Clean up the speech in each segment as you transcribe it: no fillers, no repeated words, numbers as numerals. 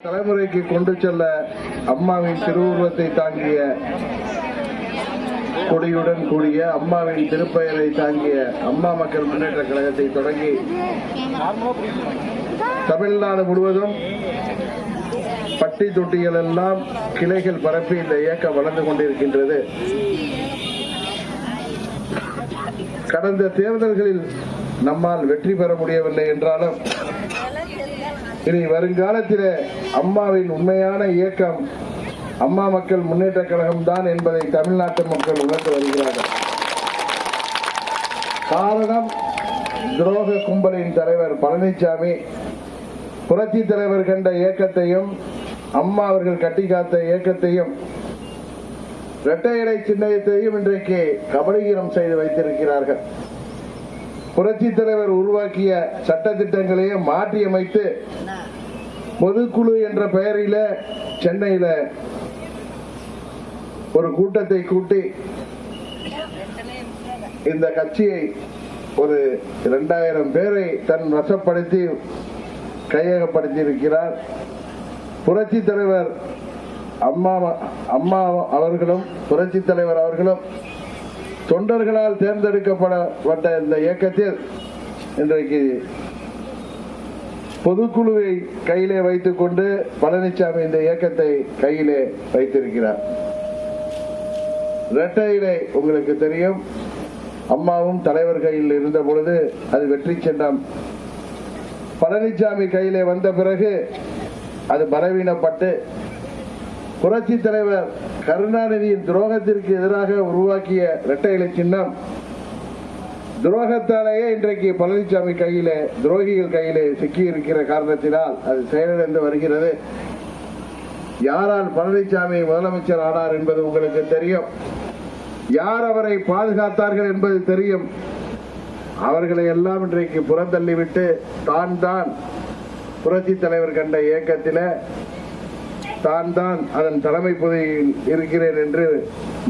தலைமுறைக்கு கொண்டு செல்ல அம்மாவின் திருவுருவத்தை தாங்கிய கொடியுடன் கூடிய அம்மாவின் திருப்பெயரை தாங்கிய அம்மா மக்கள் முன்னேற்ற கழகத்தை தொடங்கி தமிழ்நாடு முழுவதும் பட்டி தொட்டிகள் எல்லாம் கிளைகள் பரப்பி இந்த இயக்கம் வளர்ந்து கொண்டிருக்கின்றது. கடந்த தேர்தல்களில் நம்மால் வெற்றி பெற முடியவில்லை என்றாலும் இனி வருங்காலத்திலே அம்மாவின் உண்மையான இயக்கம் அம்மா மக்கள் முன்னேற்ற கழகம் தான் என்பதை தமிழ்நாட்டு மக்கள் உணர்ந்து வருகிறார்கள். காரணம், துரோக கும்பலின் தலைவர் பழனிசாமி புரட்சி தலைவர் கண்ட இயக்கத்தையும் அம்மா அவர்கள் கட்டி காத்த இயக்கத்தையும் இரட்டை இலை சின்னத்தையும் இன்றைக்கு கபலீகரம் செய்து வைத்திருக்கிறார்கள். புரட்சி தலைவர் உருவாக்கிய சட்ட திட்டங்களையே மாற்றியமைத்து பொதுக்குழு என்ற பெயரில சென்னையில ஒரு கூட்டத்தை கூட்டி இந்த கட்சியை ஒரு 2000 பேரை தன் வசப்படுத்தி கையகப்படுத்தி இருக்கிறார். புரட்சி தலைவர் அம்மா அவர்களும் புரட்சி தலைவர் அவர்களும் தொண்டர்களால் தேர்ந்தெடுக்கப்பட்ட இந்த இயக்கத்தில் இன்றைக்கு பொதுக்குழுவை கையிலே வைத்துக் கொண்டு பழனிசாமி இந்த இயக்கத்தை கையிலே வைத்திருக்கிறார். இரட்டை இலை உங்களுக்கு தெரியும், அம்மாவும் தலைவர் கையில் இருந்த பொழுது அது வெற்றி சின்னம். பழனிசாமி கையிலே வந்த பிறகு அது பலவீனப்பட்டு புரட்சி தலைவர் கருணாநிதியின் துரோகத்திற்கு எதிராக உருவாக்கிய இரட்டை இலை சின்னம் துரோகத்தாலேயே இன்றைக்கு பழனிசாமி கையிலே துரோகிகள் கையிலே சிக்கி இருக்கிற காரணத்தினால் அது செயலிழந்து வருகிறது. யாரால் பழனிசாமி முதலமைச்சர் ஆனார் என்பது உங்களுக்கு தெரியும். யார் அவரை பாதுகாத்தார்கள் என்பது தெரியும். அவர்களை எல்லாம் இன்றைக்கு புறந்தள்ளிவிட்டு தான் புரட்சி தலைவர் கண்ட இயக்கத்தில தான் அதன் தலைமை பதவியில் இருக்கிறேன் என்று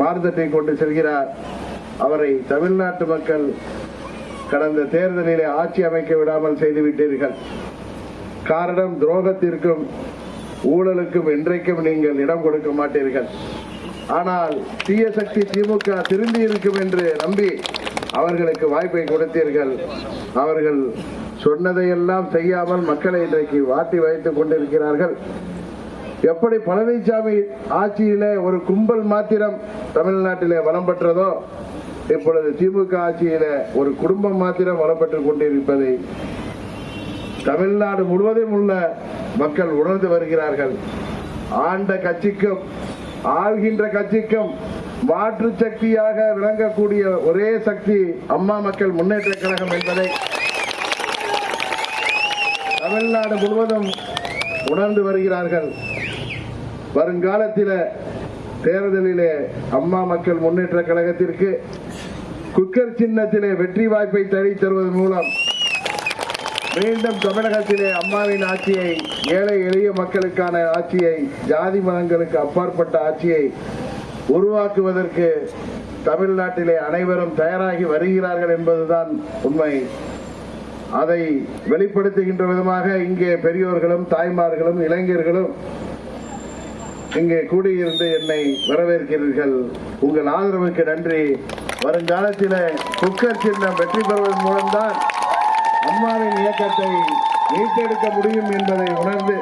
மார்த்தட்டை கொண்டு செல்கிறார். அவரை தமிழ்நாட்டு மக்கள் கடந்த தேர்தலிலே ஆட்சி அமைக்க விடாமல் செய்துவிட்டீர்கள். காரணம், துரோகத்திற்கும் ஊழலுக்கும் என்றைக்கும் நீங்கள் இடம் கொடுக்க மாட்டீர்கள். ஆனால் தீய சக்தி திமுக திரும்பி இருக்கும் என்று நம்பி அவர்களுக்கு வாய்ப்பை கொடுத்தீர்கள். அவர்கள் சொன்னதையெல்லாம் செய்யாமல் மக்களை இன்றைக்கு வாட்டி வைத்துக் கொண்டிருக்கிறார்கள். எப்படி பழனிசாமி ஆட்சியிலே ஒரு கும்பல் மாத்திரம் தமிழ்நாட்டிலே வளம் பெற்றதோ, இப்பொழுது திமுக ஆட்சியிலே ஒரு குடும்பம் மாத்திரம் வளம் பெற்றுக் கொண்டிருப்பதை தமிழ்நாடு முழுவதும் உள்ள மக்கள் உணர்ந்து வருகிறார்கள். ஆண்ட கட்சிக்கும் ஆள்கின்ற கட்சிக்கும் மாற்று சக்தியாக விளங்கக்கூடிய ஒரே சக்தி அம்மா மக்கள் முன்னேற்ற கழகம் என்பதை தமிழ்நாடு முழுவதும் உணர்ந்து வருகிறார்கள். வருங்காலத்தில் தேர்தலிலே அம்மா மக்கள் முன்னேற்ற கழகத்திற்கு குக்கர் சின்னத்திலே வெற்றி வாய்ப்பை தேடி தருவதன் மூலம் மீண்டும் தமிழகத்திலே அம்மாவின் ஆட்சியை, ஏழை எளிய மக்களுக்கான ஆட்சியை, ஜாதி மதங்களுக்கு அப்பாற்பட்ட ஆட்சியை உருவாக்குவதற்கு தமிழ்நாட்டிலே அனைவரும் தயாராகி வருகிறார்கள் என்பதுதான் உண்மை. அதை வெளிப்படுத்துகின்ற விதமாக இங்கே பெரியோர்களும் தாய்மார்களும் இளைஞர்களும் இங்கே கூடியிருந்து என்னை வரவேற்கிறீர்கள். உங்கள் ஆதரவுக்கு நன்றி. வருங்காலத்தில் குக்கர் சின்னம் வெற்றி பெறுவதன் மூலம்தான் அம்மாவின் இயக்கத்தை மீட்டெடுக்க முடியும் என்பதை உணர்ந்து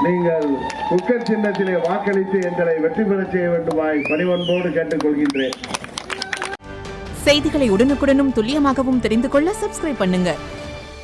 நீங்கள் குக்கர் சின்னத்திலே வாக்களித்து எங்களை வெற்றி பெற செய்ய வேண்டுமாய் பணிவன்போடு கேட்டுக் கொள்கின்றேன். செய்திகளை உடனுக்குடனும் துல்லியமாகவும் தெரிந்து கொள்ள சப்ஸ்கிரைப் பண்ணுங்க.